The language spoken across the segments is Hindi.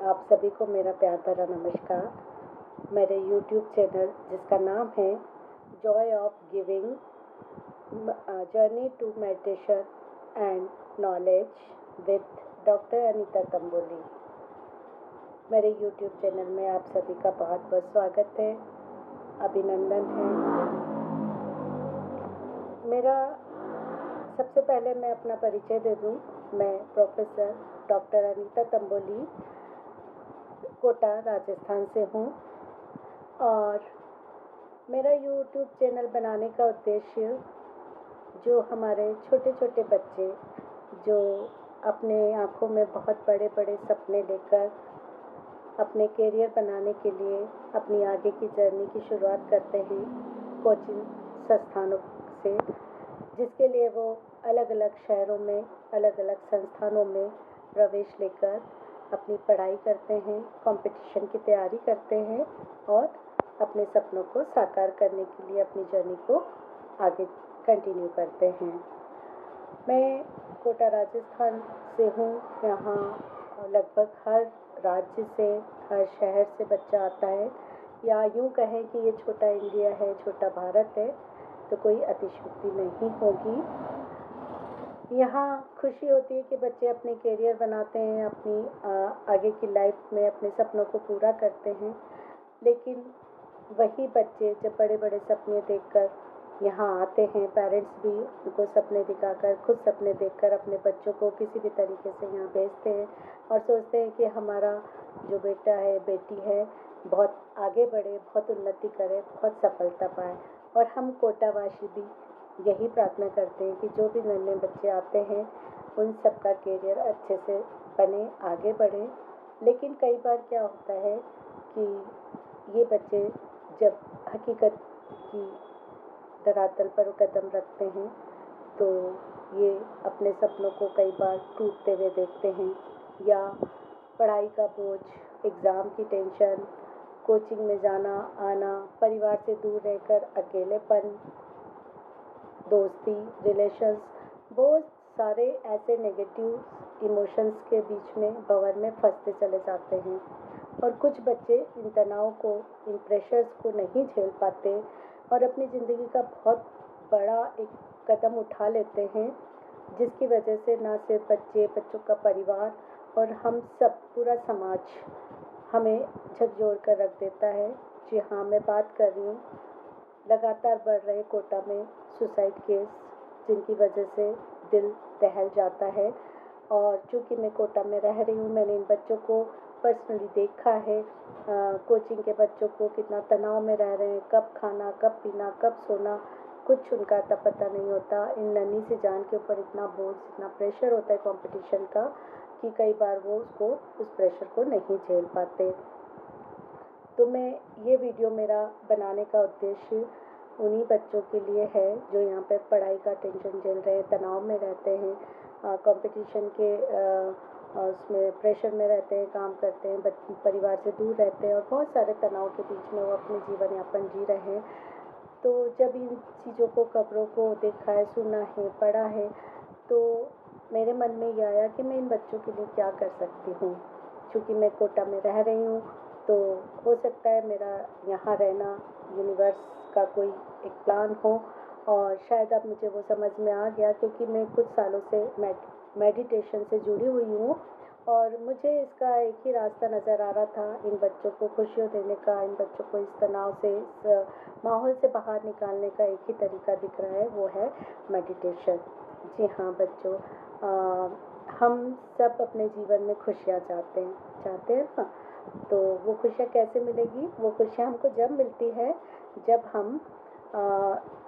आप सभी को मेरा प्यार भरा नमस्कार। मेरे YouTube चैनल जिसका नाम है Joy of Giving journey to meditation and knowledge with doctor Anita Tamboli, मेरे YouTube चैनल में आप सभी का बहुत बहुत स्वागत है, अभिनंदन है। मेरा सबसे पहले मैं अपना परिचय दे दूं। मैं प्रोफेसर डॉक्टर अनीता तंबोली कोटा राजस्थान से हूँ और मेरा YouTube चैनल बनाने का उद्देश्य जो हमारे छोटे छोटे बच्चे जो अपने आँखों में बहुत बड़े बड़े सपने लेकर अपने करियर बनाने के लिए अपनी आगे की जर्नी की शुरुआत करते हैं कोचिंग संस्थानों से, जिसके लिए वो अलग अलग शहरों में अलग अलग संस्थानों में प्रवेश लेकर अपनी पढ़ाई करते हैं, कंपटीशन की तैयारी करते हैं और अपने सपनों को साकार करने के लिए अपनी जर्नी को आगे कंटिन्यू करते हैं। मैं कोटा राजस्थान से हूँ। यहाँ लगभग हर राज्य से, हर शहर से बच्चा आता है, या यूँ कहें कि ये छोटा इंडिया है, छोटा भारत है, तो कोई अतिशयोक्ति नहीं होगी। यहाँ खुशी होती है कि बच्चे अपने करियर बनाते हैं, अपनी आगे की लाइफ में अपने सपनों को पूरा करते हैं। लेकिन वही बच्चे जब बड़े बड़े सपने देखकर यहाँ आते हैं, पेरेंट्स भी उनको सपने दिखाकर, खुद सपने देखकर अपने बच्चों को किसी भी तरीके से यहाँ भेजते हैं और सोचते हैं कि हमारा जो बेटा है, बेटी है, बहुत आगे बढ़े, बहुत उन्नति करे, बहुत सफलता पाए। और हम कोटावासी भी यही प्रार्थना करते हैं कि जो भी नन्हे बच्चे आते हैं उन सब का करियर अच्छे से बने, आगे बढ़े। लेकिन कई बार क्या होता है कि ये बच्चे जब हकीकत की धरातल पर कदम रखते हैं तो ये अपने सपनों को कई बार टूटते हुए देखते हैं, या पढ़ाई का बोझ, एग्ज़ाम की टेंशन, कोचिंग में जाना आना, परिवार से दूर रहकर अकेलेपन, दोस्ती, रिलेशंस, बहुत सारे ऐसे नेगेटिव इमोशंस के बीच में भंवर में फंसते चले जाते हैं। और कुछ बच्चे इन तनाव को, इन प्रेशर्स को नहीं झेल पाते और अपनी ज़िंदगी का बहुत बड़ा एक कदम उठा लेते हैं, जिसकी वजह से ना सिर्फ बच्चे, बच्चों का परिवार और हम सब, पूरा समाज हमें झकझोर कर रख देता है। जी हाँ, मैं बात कर रही हूँ लगातार बढ़ रहे कोटा में सुसाइड केस, जिनकी वजह से दिल दहल जाता है। और चूँकि मैं कोटा में रह रही हूँ, मैंने इन बच्चों को पर्सनली देखा है, कोचिंग के बच्चों को कितना तनाव में रह रहे हैं, कब खाना, कब पीना, कब सोना, कुछ उनका आता पता नहीं होता। इन नन्ही सी जान के ऊपर इतना बोझ, इतना प्रेशर होता है कंपटीशन का कि कई बार वो उस प्रेशर को नहीं झेल पाते। तो मैं ये वीडियो मेरा बनाने का उद्देश्य उन्हीं बच्चों के लिए है जो यहाँ पर पढ़ाई का टेंशन झेल रहे हैं, तनाव में रहते हैं, कंपटीशन के उसमें प्रेशर में रहते हैं, काम करते हैं, परिवार से दूर रहते हैं और बहुत सारे तनाव के बीच में वो अपने जीवन यापन जी रहे हैं। तो जब इन चीज़ों को, खबरों को देखा है, सुना है, पढ़ा है, तो मेरे मन में ये आया कि मैं इन बच्चों के लिए क्या कर सकती हूँ। क्योंकि मैं कोटा में रह रही हूँ तो हो सकता है मेरा यहाँ रहना यूनिवर्स का कोई एक प्लान हो, और शायद अब मुझे वो समझ में आ गया क्योंकि मैं कुछ सालों से मेडिटेशन से जुड़ी हुई हूँ और मुझे इसका एक ही रास्ता नज़र आ रहा था, इन बच्चों को खुशियों देने का, इन बच्चों को इस तनाव से, इस माहौल से बाहर निकालने का एक ही तरीका दिख रहा है, वो है मेडिटेशन। जी हाँ बच्चों, हम सब अपने जीवन में खुशियाँ चाहते हैं ना। तो वो खुशियाँ कैसे मिलेगी? वो खुशियाँ हमको जब मिलती है जब हम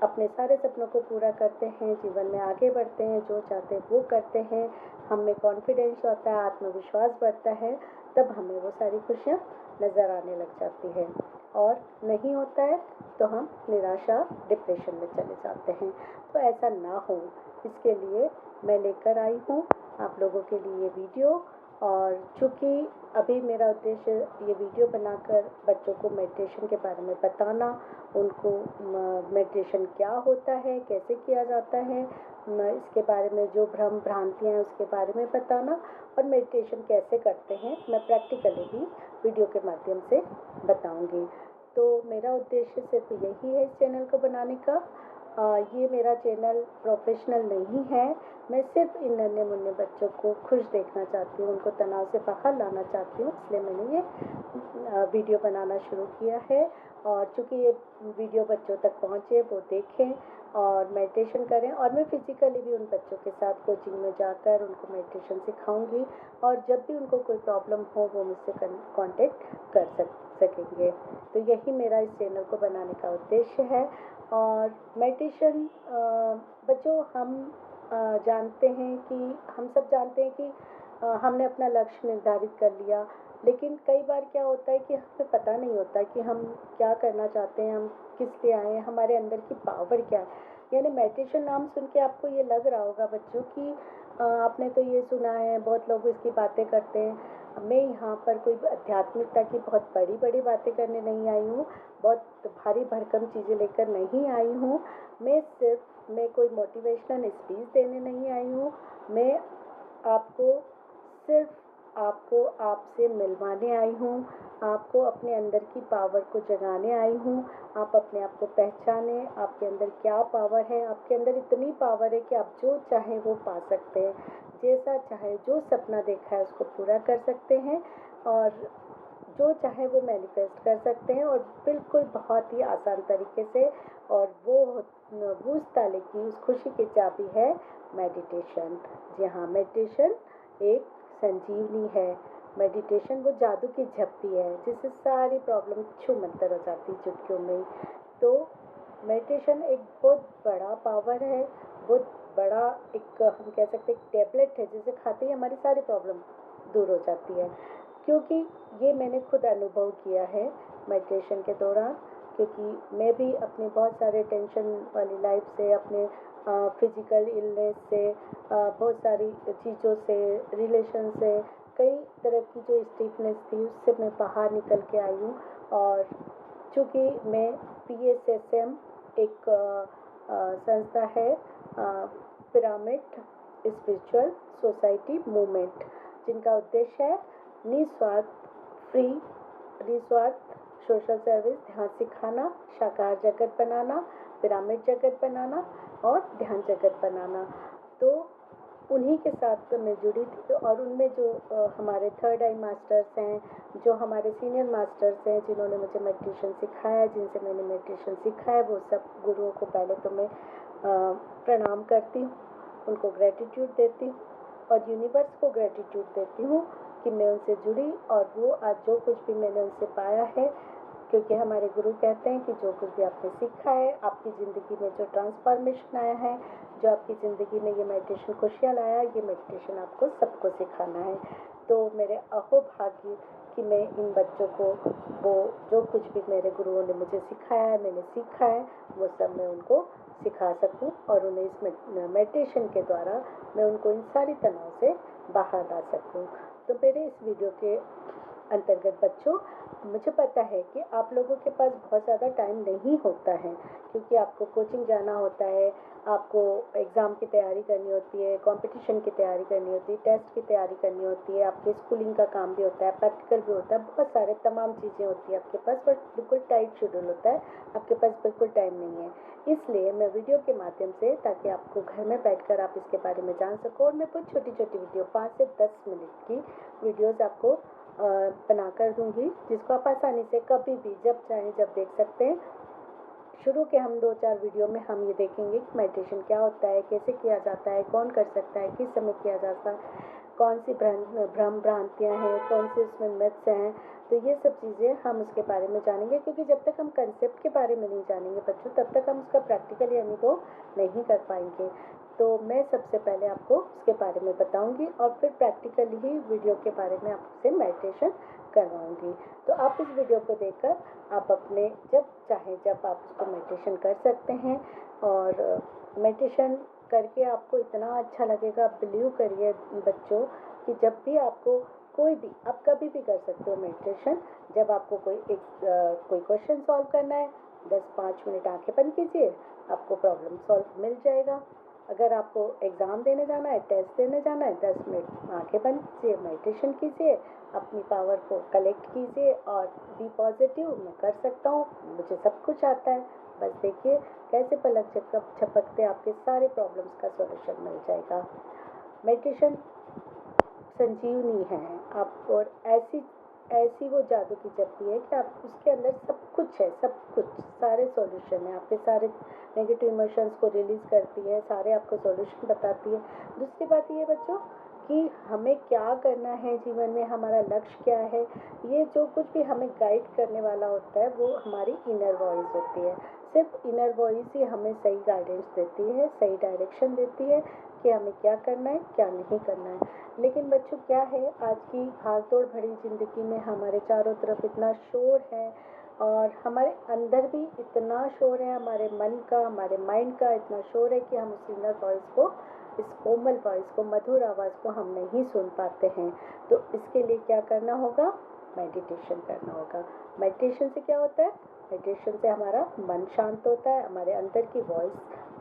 अपने सारे सपनों को पूरा करते हैं, जीवन में आगे बढ़ते हैं, जो चाहते हैं वो करते हैं, हम में कॉन्फिडेंस आता है, आत्मविश्वास बढ़ता है, तब हमें वो सारी खुशियाँ नज़र आने लग जाती है। और नहीं होता है तो हम निराशा, डिप्रेशन में चले जाते हैं। तो ऐसा ना हो, इसके लिए मैं लेकर आई हूँ आप लोगों के लिए ये वीडियो, और चूँकि अभी मेरा उद्देश्य ये वीडियो बनाकर बच्चों को मेडिटेशन के बारे में बताना, उनको मेडिटेशन क्या होता है, कैसे किया जाता है, इसके बारे में जो भ्रम भ्रांतियाँ हैं उसके बारे में बताना, और मेडिटेशन कैसे करते हैं मैं प्रैक्टिकली भी वीडियो के माध्यम से बताऊंगी। तो मेरा उद्देश्य सिर्फ यही है इस चैनल को बनाने का। ये मेरा चैनल प्रोफेशनल नहीं है। मैं सिर्फ इन नन्हे मुन्ने बच्चों को खुश देखना चाहती हूँ, उनको तनाव से बाहर लाना चाहती हूँ, इसलिए मैंने ये वीडियो बनाना शुरू किया है। और चूँकि ये वीडियो बच्चों तक पहुँचे, वो देखें और मेडिटेशन करें, और मैं फिज़िकली भी उन बच्चों के साथ कोचिंग में जाकर उनको मेडिटेशन सिखाऊंगी, और जब भी उनको कोई प्रॉब्लम हो वो मुझसे कांटेक्ट कर सकेंगे। तो यही मेरा इस चैनल को बनाने का उद्देश्य है। और मेडिटेशन बच्चों, हम जानते हैं कि हम सब जानते हैं कि हमने अपना लक्ष्य निर्धारित कर लिया, लेकिन कई बार क्या होता है कि हमें पता नहीं होता कि हम क्या करना चाहते हैं, हम किस लिए आए हैं, हमारे अंदर की पावर क्या है। यानी मेडिटेशन नाम सुन के आपको ये लग रहा होगा बच्चों कि आपने तो ये सुना है, बहुत लोग इसकी बातें करते हैं। मैं यहाँ पर कोई आध्यात्मिकता की बहुत बड़ी बड़ी बातें करने नहीं आई हूँ, बहुत भारी भरकम चीज़ें लेकर नहीं आई हूँ। मैं कोई मोटिवेशनल स्पीच देने नहीं आई हूँ। मैं आपको सिर्फ आपसे मिलवाने आई हूँ, आपको अपने अंदर की पावर को जगाने आई हूँ। आप अपने आप को पहचाने, आपके अंदर क्या पावर है। आपके अंदर इतनी पावर है कि आप जो चाहें वो पा सकते हैं, जैसा चाहे, जो सपना देखा है उसको पूरा कर सकते हैं, और जो चाहे वो मैनिफेस्ट कर सकते हैं, और बिल्कुल बहुत ही आसान तरीके से। और वो उस ताले की उस खुशी की चाबी है मेडिटेशन। जी हाँ, मेडिटेशन एक संजीवनी है। मेडिटेशन वो जादू की झप्पी है जिससे सारी प्रॉब्लम छूमंतर हो जाती है चुटकियों में। तो मेडिटेशन एक बहुत बड़ा पावर है, बहुत बड़ा एक हम कह सकते हैं टैबलेट है, जिसे खाते ही हमारी सारी प्रॉब्लम दूर हो जाती है। क्योंकि ये मैंने खुद अनुभव किया है मेडिटेशन के दौरान, क्योंकि मैं भी अपने बहुत सारे टेंशन वाली लाइफ से, अपने फिज़िकल इलनेस से, बहुत सारी चीज़ों से, रिलेशन से, कई तरह की जो स्टिफनेस थी उससे मैं बाहर निकल के आई हूँ। और चूँकि मैं PSSM एक संस्था है, पिरामिड स्पिरिचुअल सोसाइटी मूवमेंट, जिनका उद्देश्य है निस्वार्थ सोशल सर्विस, ध्यान सिखाना, साकार जगत बनाना, पिरामिड जगत बनाना और ध्यान जगत बनाना। तो उन्हीं के साथ मैं जुड़ी थी, और उनमें जो हमारे थर्ड आई मास्टर्स हैं, जो हमारे सीनियर मास्टर्स हैं, जिन्होंने मुझे मेडिटेशन सिखाया, जिनसे मैंने मेडिटेशन सीखा है, वो सब गुरुओं को पहले तो मैं प्रणाम करती हूँ, उनको ग्रेटिट्यूड देती हूँ, और यूनिवर्स को ग्रेटिट्यूड देती हूँ कि मैं उनसे जुड़ी, और वो आज जो कुछ भी मैंने उनसे पाया है, क्योंकि हमारे गुरु कहते हैं कि जो कुछ भी आपने सीखा है, आपकी ज़िंदगी में जो ट्रांसफॉर्मेशन आया है, जो आपकी ज़िंदगी में ये मेडिटेशन खुशियाँ लाया, ये मेडिटेशन आपको सबको सिखाना है। तो मेरे अहोभाग्य कि मैं इन बच्चों को वो जो कुछ भी मेरे गुरुओं ने मुझे सिखाया है, मैंने सीखा है, वो सब मैं उनको सिखा सकूं, और उन्हें इस मेडिटेशन के द्वारा मैं उनको इन सारी तनाव से बाहर ला सकूं। तो मेरे इस वीडियो के अंतर्गत बच्चों, मुझे पता है कि आप लोगों के पास बहुत ज़्यादा टाइम नहीं होता है, क्योंकि आपको कोचिंग जाना होता है, आपको एग्ज़ाम की तैयारी करनी होती है, कंपटीशन की तैयारी करनी होती है, टेस्ट की तैयारी करनी होती है, आपके स्कूलिंग का काम भी होता है, प्रैक्टिकल भी होता है, बहुत सारे तमाम चीज़ें होती हैं आपके पास, बट बिल्कुल टाइट शेड्यूल होता है, आपके पास बिल्कुल टाइम नहीं है। इसलिए मैं वीडियो के माध्यम से, ताकि आपको घर में बैठकर आप इसके बारे में जान सको, और मैं कुछ छोटी छोटी वीडियो 5 से 10 मिनट की वीडियोज़ आपको बना कर दूंगी, जिसको आप आसानी से कभी भी जब चाहें जब देख सकते हैं। शुरू के हम 2-4 वीडियो में हम ये देखेंगे कि मेडिटेशन क्या होता है, कैसे किया जाता है, कौन कर सकता है, किस समय किया जाता है, कौन सी भ्रम भ्रांतियाँ हैं, कौन से उसमें मिथ्स हैं। तो ये सब चीज़ें हम उसके बारे में जानेंगे, क्योंकि जब तक हम कंसेप्ट के बारे में नहीं जानेंगे बच्चों, तब तक हम उसका प्रैक्टिकली अनुभव नहीं कर पाएंगे। तो मैं सबसे पहले आपको उसके बारे में बताऊंगी, और फिर प्रैक्टिकली ही वीडियो के बारे में आपसे मेडिटेशन करवाऊंगी। तो आप इस वीडियो को देखकर आप अपने जब चाहें जब आप उसको मेडिटेशन कर सकते हैं, और मेडिटेशन करके आपको इतना अच्छा लगेगा, बिलीव करिए बच्चों, कि जब भी आपको कोई भी, आप कभी भी कर सकते हो मेडिटेशन। जब आपको कोई क्वेश्चन सॉल्व करना है, 10-5 मिनट आंखें बंद कीजिए, आपको प्रॉब्लम सॉल्व मिल जाएगा। अगर आपको एग्ज़ाम देने जाना है, टेस्ट देने जाना है, 10 मिनट आंखें बंद कीजिए, मेडिटेशन कीजिए, अपनी पावर को कलेक्ट कीजिए और बी पॉजिटिव, मैं कर सकता हूँ, मुझे सब कुछ आता है। बस देखिए कैसे पलक झपकते आपके सारे प्रॉब्लम्स का सॉल्यूशन मिल जाएगा। मेडिटेशन संजीवनी है आप, और ऐसी ऐसी वो जादू की चप्पी है कि आप उसके अंदर सब कुछ है, सब कुछ, सारे सॉल्यूशन है। आपके सारे नेगेटिव इमोशंस को रिलीज़ करती है, सारे आपको सॉल्यूशन बताती है। दूसरी बात ये बच्चों कि हमें क्या करना है जीवन में, हमारा लक्ष्य क्या है, ये जो कुछ भी हमें गाइड करने वाला होता है वो हमारी इनर वॉइस होती है। सिर्फ इनर वॉइस ही हमें सही गाइडेंस देती है, सही डायरेक्शन देती है कि हमें क्या करना है, क्या नहीं करना है। लेकिन बच्चों क्या है, आज की भागदौड़ भरी ज़िंदगी में हमारे चारों तरफ इतना शोर है और हमारे अंदर भी इतना शोर है, हमारे मन का, हमारे माइंड का इतना शोर है कि हम उस इनर वॉइस को, इस कोमल वॉइस को, मधुर आवाज़ को हम नहीं सुन पाते हैं। तो इसके लिए क्या करना होगा, मेडिटेशन करना होगा। मेडिटेशन से क्या होता है, मेडिटेशन से हमारा मन शांत होता है, हमारे अंदर की वॉइस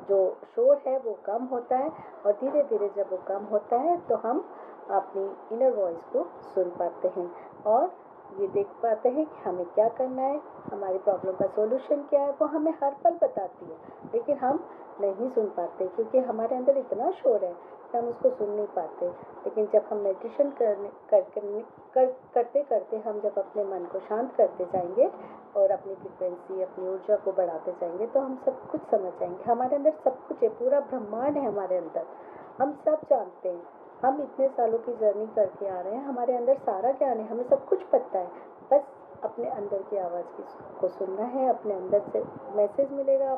जो शोर है वो कम होता है, और धीरे धीरे जब वो कम होता है तो हम अपनी इनर वॉइस को सुन पाते हैं और ये देख पाते हैं कि हमें क्या करना है, हमारी प्रॉब्लम का सॉल्यूशन क्या है। वो हमें हर पल बताती है, लेकिन हम नहीं सुन पाते क्योंकि हमारे अंदर इतना शोर है कि हम उसको सुन नहीं पाते। लेकिन जब हम मेडिटेशन करते करते हम जब अपने मन को शांत करते जाएंगे और अपनी फ्रिक्वेंसी, अपनी ऊर्जा को बढ़ाते जाएंगे तो हम सब कुछ समझ जाएंगे। हमारे अंदर सब कुछ है, पूरा ब्रह्मांड है हमारे अंदर, हम सब जानते हैं। हम इतने सालों की जर्नी करके आ रहे हैं, हमारे अंदर सारा ज्ञान है, हमें सब कुछ पता है। बस अपने अंदर की आवाज़ को सुनना है, अपने अंदर से मैसेज मिलेगा,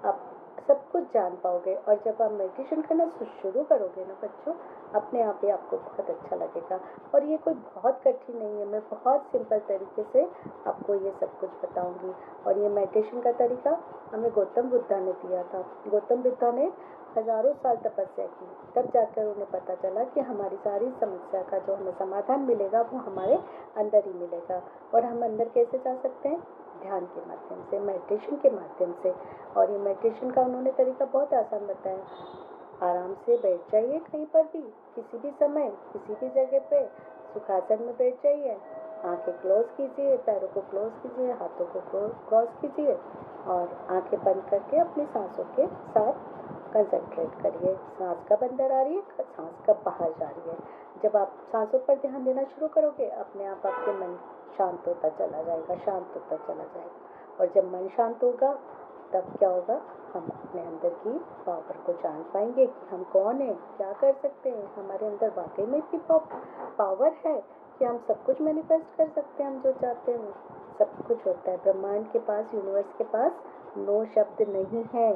आप सब कुछ जान पाओगे। और जब आप मेडिटेशन करना शुरू करोगे ना बच्चों, अपने आप ही आपको बहुत अच्छा लगेगा। और ये कोई बहुत कठिन नहीं है, मैं बहुत सिंपल तरीके से आपको ये सब कुछ बताऊंगी। और ये मेडिटेशन का तरीका हमें गौतम बुद्धा ने दिया था। गौतम बुद्धा ने हजारों साल तपस्या की, तब जाकर उन्हें पता चला कि हमारी सारी समस्या का जो हमें समाधान मिलेगा वो हमारे अंदर ही मिलेगा। और हम अंदर कैसे जा सकते हैं, ध्यान के माध्यम से, मेडिटेशन के माध्यम से। और ये मेडिटेशन का उन्होंने तरीका बहुत आसान बताया। आराम से बैठ जाइए कहीं पर भी, किसी भी समय, किसी भी जगह पे सुखासन में बैठ जाइए, आंखें क्लोज कीजिए, पैरों को क्लोज कीजिए, हाथों को क्रॉस कीजिए और आंखें बंद करके अपनी सांसों के साथ कंसंट्रेट करिए। सांस कब अंदर आ रही है, सांस कब बाहर जा रही है। जब आप सांसों पर ध्यान देना शुरू करोगे, अपने आप आपके मन शांत होता चला जाएगा, शांत होता चला जाएगा। और जब मन शांत होगा तब क्या होगा, हम अपने अंदर की पावर को जान पाएंगे कि हम कौन हैं, क्या कर सकते हैं। हमारे अंदर वाकई में इतनी पावर है कि हम सब कुछ मैनिफेस्ट कर सकते हैं, हम जो चाहते हैं सब कुछ होता है। ब्रह्मांड के पास, यूनिवर्स के पास नो शब्द नहीं है,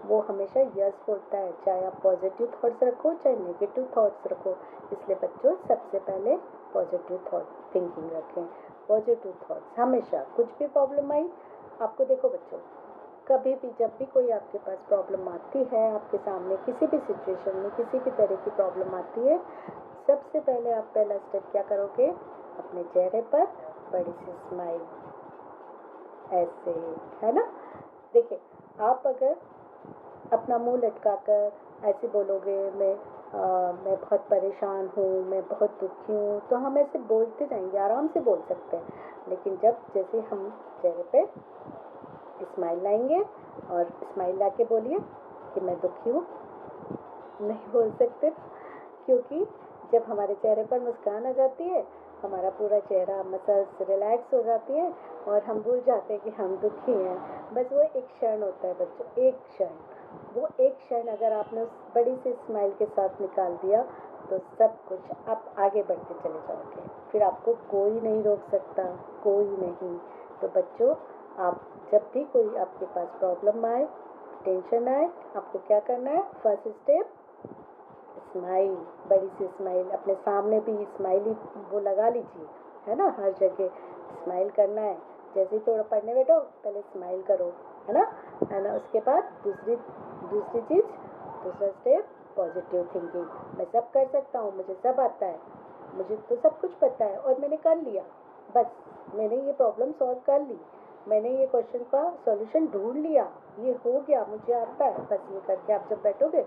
वो हमेशा यस बोलता है। चाहे आप पॉजिटिव थॉट्स रखो, चाहे नेगेटिव थॉट्स रखो। इसलिए बच्चों सबसे पहले पॉजिटिव थॉट थिंकिंग रखें, पॉजिटिव थॉट्स हमेशा। कुछ भी प्रॉब्लम आई, आपको देखो बच्चों, कभी भी जब भी कोई आपके पास प्रॉब्लम आती है, आपके सामने किसी भी सिचुएशन में किसी भी तरह की प्रॉब्लम आती है, सबसे पहले आप पहला स्टेप क्या करोगे, अपने चेहरे पर बड़ी सी स्माइल, ऐसे, है ना। देखिए, आप अगर अपना मुंह लटकाकर ऐसे बोलोगे, मैं बहुत परेशान हूँ, मैं बहुत दुखी हूँ, तो हम ऐसे बोलते जाएंगे, आराम से बोल सकते हैं। लेकिन जब जैसे हम चेहरे पे स्माइल लाएंगे और स्माइल ला के बोलिए कि मैं दुखी हूँ, नहीं बोल सकते, क्योंकि जब हमारे चेहरे पर मुस्कान आ जाती है, हमारा पूरा चेहरा, मसल्स रिलैक्स हो जाती है और हम भूल जाते हैं कि हम दुखी हैं। बस वो एक क्षण होता है बच्चों, एक क्षण। वो एक क्षण अगर आपने उस बड़ी सी स्माइल के साथ निकाल दिया तो सब कुछ आप आगे बढ़ते चले जाओगे, फिर आपको कोई नहीं रोक सकता, कोई नहीं। तो बच्चों, आप जब भी कोई आपके पास प्रॉब्लम आए, टेंशन आए, आपको क्या करना है, फर्स्ट स्टेप स्माइल, बड़ी सी स्माइल। अपने सामने भी स्माइली वो लगा लीजिए, है ना, हर जगह स्माइल करना है। जैसे ही थोड़ा पढ़ने बैठो पहले स्माइल करो, है ना। उसके बाद दूसरी चीज़, दूसरा स्टेप, पॉजिटिव थिंकिंग। मैं सब कर सकता हूँ, मुझे सब आता है, मुझे तो सब कुछ पता है और मैंने कर लिया, बस मैंने ये प्रॉब्लम सॉल्व कर ली, मैंने ये क्वेश्चन का सॉल्यूशन ढूंढ लिया, ये हो गया, मुझे आता है। बस ये करके आप जब बैठोगे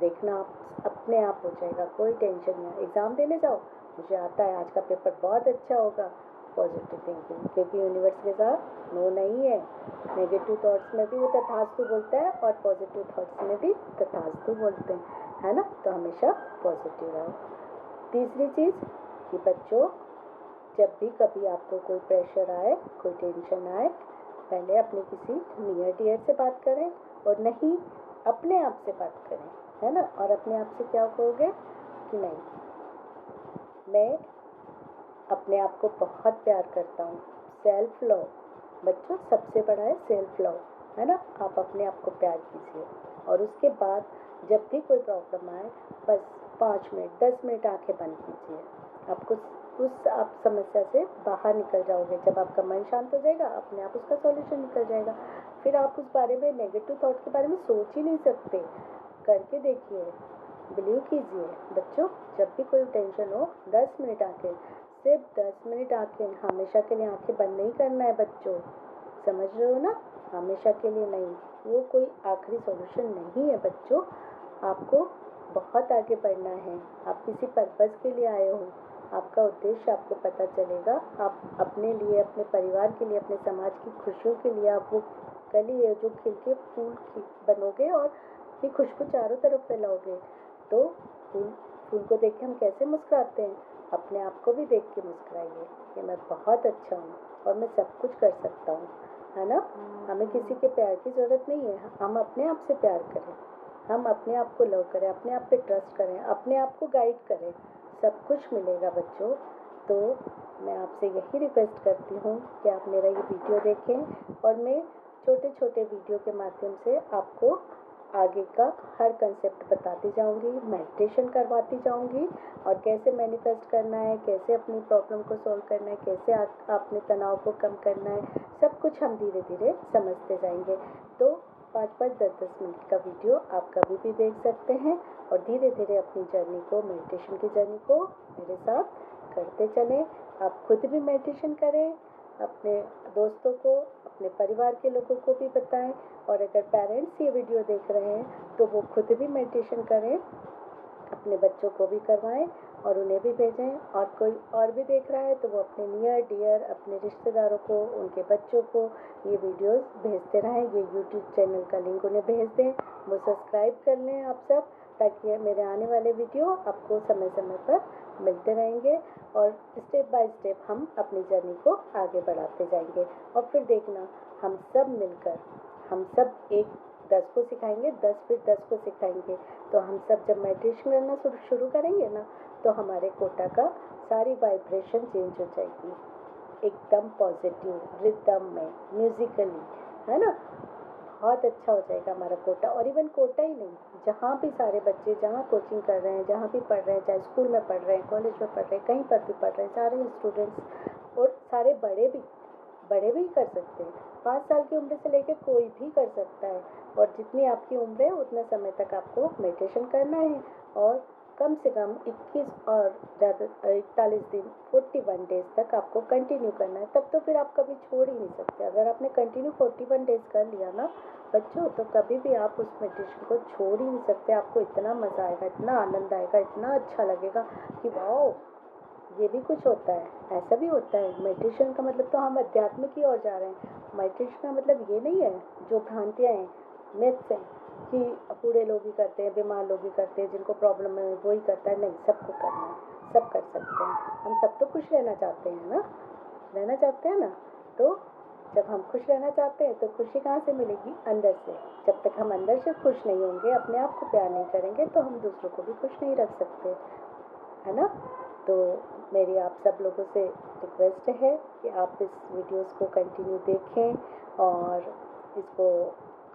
देखना आप अपने आप हो जाएगा, कोई टेंशन नहीं। एग्ज़ाम देने जाओ, मुझे आता है, आज का पेपर बहुत अच्छा होगा। पॉजिटिव थिंकिंग, क्योंकि यूनिवर्स के साथ नो नहीं है। नेगेटिव थॉट्स में भी वो तथास्तु बोलता है और पॉजिटिव थॉट्स में भी तथास्तु बोलते हैं, है ना। तो हमेशा पॉजिटिव रहो। तीसरी चीज़ कि बच्चों, जब भी कभी आपको कोई प्रेशर आए, कोई टेंशन आए, पहले अपने किसी नियर डियर से बात करें और नहीं अपने आप से बात करें, है ना। और अपने आप से क्या कहोगे कि नहीं, मैं अपने आप को बहुत प्यार करता हूँ। सेल्फ लव बच्चों सबसे बड़ा है, सेल्फ लव, है ना। आप अपने आप को प्यार कीजिए और उसके बाद जब भी कोई प्रॉब्लम आए, बस 5 मिनट 10 मिनट आंखें बंद कीजिए, आपको आप समस्या से बाहर निकल जाओगे। जब आपका मन शांत हो जाएगा, अपने आप उसका सॉल्यूशन निकल जाएगा। फिर आप उस बारे में, नेगेटिव थॉट के बारे में सोच ही नहीं सकते। करके देखिए, बिलीव कीजिए बच्चों। जब भी कोई टेंशन हो, 10 मिनट आंखें, सिर्फ 10 मिनट आंखें, हमेशा के लिए आंखें बंद नहीं करना है बच्चों, समझ रहे हो ना। हमेशा के लिए नहीं, वो कोई आखिरी सॉल्यूशन नहीं है बच्चों। आपको बहुत आगे बढ़ना है, आप किसी पर्पस के लिए आए हो, आपका उद्देश्य आपको पता चलेगा। आप अपने लिए, अपने परिवार के लिए, अपने समाज की खुशियों के लिए आप वो कली है जो खिल के फूल बनोगे और ये खुशबू चारों तरफ फैलाओगे। तो फूल को देख के हम कैसे मुस्कुराते हैं, अपने आप को भी देख के मुस्कुराइए कि मैं बहुत अच्छा हूँ और मैं सब कुछ कर सकता हूँ, है ना। हमें किसी के प्यार की ज़रूरत नहीं है, हम अपने आप से प्यार करें, हम अपने आप को लव करें, अपने आप पे ट्रस्ट करें, अपने आप को गाइड करें, सब कुछ मिलेगा बच्चों। तो मैं आपसे यही रिक्वेस्ट करती हूँ कि आप मेरा ये वीडियो देखें और मैं छोटे छोटे वीडियो के माध्यम से आपको आगे का हर कंसेप्ट बताती जाऊंगी, मेडिटेशन करवाती जाऊंगी और कैसे मैनिफेस्ट करना है, कैसे अपनी प्रॉब्लम को सॉल्व करना है, कैसे अपने तनाव को कम करना है, सब कुछ हम धीरे धीरे समझते जाएंगे। तो 5-5, 10-10 मिनट का वीडियो आप कभी भी देख सकते हैं और धीरे धीरे अपनी जर्नी को, मेडिटेशन की जर्नी को मेरे साथ करते चलें। आप खुद भी मेडिटेशन करें, अपने दोस्तों को, अपने परिवार के लोगों को भी बताएं और अगर पेरेंट्स ये वीडियो देख रहे हैं तो वो खुद भी मेडिटेशन करें, अपने बच्चों को भी करवाएं और उन्हें भी भेजें। और कोई और भी देख रहा है तो वो अपने नियर डियर, अपने रिश्तेदारों को, उनके बच्चों को ये वीडियोस भेजते रहें। ये यूट्यूब चैनल का लिंक उन्हें भेज दें, वो सब्सक्राइब कर लें आप सब, ताकि मेरे आने वाले वीडियो आपको समय समय पर मिलते रहेंगे और स्टेप बाय स्टेप हम अपनी जर्नी को आगे बढ़ाते जाएंगे। और फिर देखना, हम सब मिलकर, हम सब एक 10 को सिखाएंगे, 10 फिर 10 को सिखाएंगे। तो हम सब जब मेडिटेशन करना शुरू करेंगे ना, तो हमारे कोटा का सारी वाइब्रेशन चेंज हो जाएगी, एकदम पॉजिटिव रिदम में, म्यूजिकली, है ना। बहुत अच्छा हो जाएगा हमारा कोटा। और इवन कोटा ही नहीं, जहाँ भी सारे बच्चे, जहाँ कोचिंग कर रहे हैं, जहाँ भी पढ़ रहे हैं, चाहे स्कूल में पढ़ रहे हैं, कॉलेज में पढ़ रहे हैं, कहीं पर भी पढ़ रहे हैं, सारे स्टूडेंट्स और सारे बड़े भी कर सकते हैं। 5 साल की उम्र से लेकर कोई भी कर सकता है और जितनी आपकी उम्र है उतने समय तक आपको मेडिटेशन करना है और कम से कम 21 और ज़्यादा 41 दिन, 41 डेज तक आपको कंटिन्यू करना है। तब तो फिर आप कभी छोड़ ही नहीं सकते। अगर आपने कंटिन्यू 41 डेज कर लिया ना बच्चों, तो कभी भी आप उस मेडिटेशन को छोड़ ही नहीं सकते। आपको इतना मज़ा आएगा, इतना आनंद आएगा, इतना अच्छा लगेगा कि वाओ, ये भी कुछ होता है, ऐसा भी होता है। मेडिटेशन का मतलब तो हम अध्यात्म की ओर जा रहे हैं। मेडिटेशन का मतलब ये नहीं है जो भ्रांतियाँ हैं, मिथ्स हैं कि बूढ़े लोग ही करते हैं, बीमार लोग ही करते हैं, जिनको प्रॉब्लम है वो ही करता है। नहीं, सबको करना है, सब कर सकते हैं। हम सब तो खुश रहना चाहते हैं ना, रहना चाहते हैं ना। तो जब हम खुश रहना चाहते हैं तो खुशी कहाँ से मिलेगी? अंदर से। जब तक हम अंदर से खुश नहीं होंगे, अपने आप को प्यार नहीं करेंगे, तो हम दूसरों को भी खुश नहीं रख सकते, है ना। तो मेरी आप सब लोगों से रिक्वेस्ट है कि आप इस वीडियोस को कंटिन्यू देखें और इसको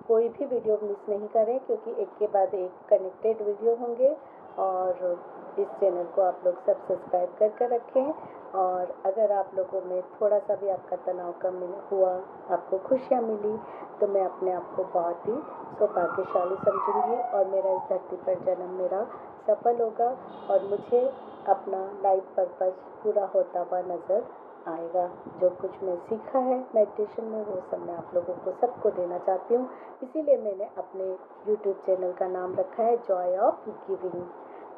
कोई भी वीडियो मिस नहीं करें, क्योंकि एक के बाद एक कनेक्टेड वीडियो होंगे और इस चैनल को आप लोग सब सब्सक्राइब कर रखें। और अगर आप लोगों में थोड़ा सा भी आपका तनाव कम हुआ, आपको खुशियाँ मिली, तो मैं अपने आप को बहुत ही सौभाग्यशाली समझूंगी और मेरा इस धरती पर जन्म मेरा सफल होगा और मुझे अपना लाइफ पर्पस पूरा होता हुआ नज़र आएगा। जो कुछ मैं सीखा है मेडिटेशन में वो सब मैं आप लोगों को सबको देना चाहती हूँ। इसीलिए मैंने अपने यूट्यूब चैनल का नाम रखा है जॉय ऑफ गिविंग।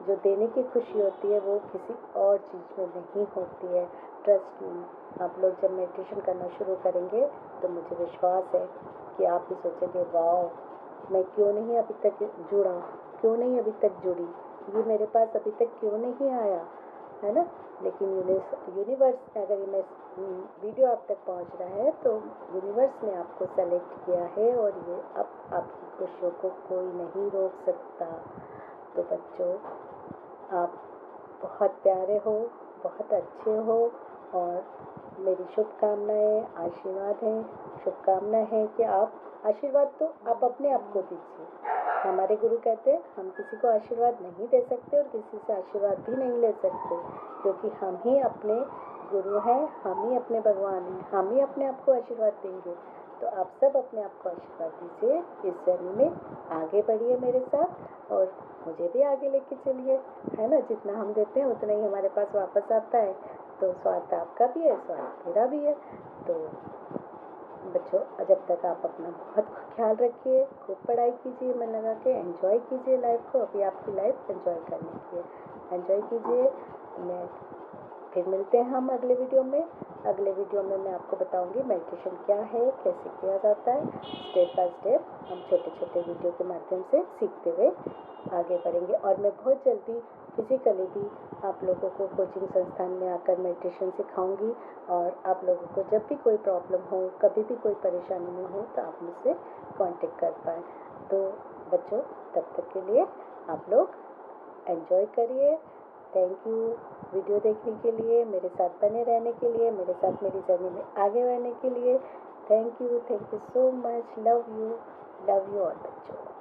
जो देने की खुशी होती है वो किसी और चीज़ में नहीं होती है। ट्रस्ट मी, आप लोग जब मेडिटेशन करना शुरू करेंगे तो मुझे विश्वास है कि आप भी सोचेंगे वाओ, मैं क्यों नहीं अभी तक जुड़ा, क्यों नहीं अभी तक जुड़ी, ये मेरे पास अभी तक क्यों नहीं आया, है ना। लेकिन यूनिवर्स, अगर ये मैं वीडियो आप तक पहुंच रहा है तो यूनिवर्स ने आपको सेलेक्ट किया है और ये अब आपकी खुशियों को कोई नहीं रोक सकता। तो बच्चों, आप बहुत प्यारे हो, बहुत अच्छे हो और मेरी शुभकामनाएं, आशीर्वाद हैं, शुभकामनाएं हैं कि आप आशीर्वाद तो आप अपने आप को दीजिए। हमारे गुरु कहते हैं हम किसी को आशीर्वाद नहीं दे सकते और किसी से आशीर्वाद भी नहीं ले सकते, क्योंकि हम ही अपने गुरु हैं, हम ही अपने भगवान हैं, हम ही अपने आप को आशीर्वाद देंगे। तो आप सब अपने आप को आशीर्वाद दीजिए, इस जर्नी में आगे बढ़िए मेरे साथ और मुझे भी आगे लेके चलिए, है ना। जितना हम देते हैं उतना ही हमारे पास वापस आता है। तो स्वार्थ आपका भी है, स्वार्थ मेरा भी है। तो बच्चों, जब तक आप अपना बहुत ख्याल रखिए, खूब पढ़ाई कीजिए, मन लगा के एंजॉय कीजिए लाइफ को। अभी आपकी लाइफ एंजॉय करने की है, एंजॉय कीजिए। मैं फिर मिलते हैं हम अगले वीडियो में। अगले वीडियो में मैं आपको बताऊंगी मेडिटेशन क्या है, कैसे किया जाता है। स्टेप बाय स्टेप हम छोटे छोटे वीडियो के माध्यम से सीखते हुए आगे बढ़ेंगे। और मैं बहुत जल्दी फिजिकली भी आप लोगों को कोचिंग संस्थान में आकर मेडिटेशन सिखाऊंगी। और आप लोगों को जब भी कोई प्रॉब्लम हो, कभी भी कोई परेशानी में हो, तो आप मुझसे कांटेक्ट कर पाएँ। तो बच्चों, तब तक के लिए आप लोग एंजॉय करिए। थैंक यू वीडियो देखने के लिए, मेरे साथ बने रहने के लिए, मेरे साथ मेरी जर्नी में आगे बढ़ने के लिए। Thank you so much. Love you all बच्चों।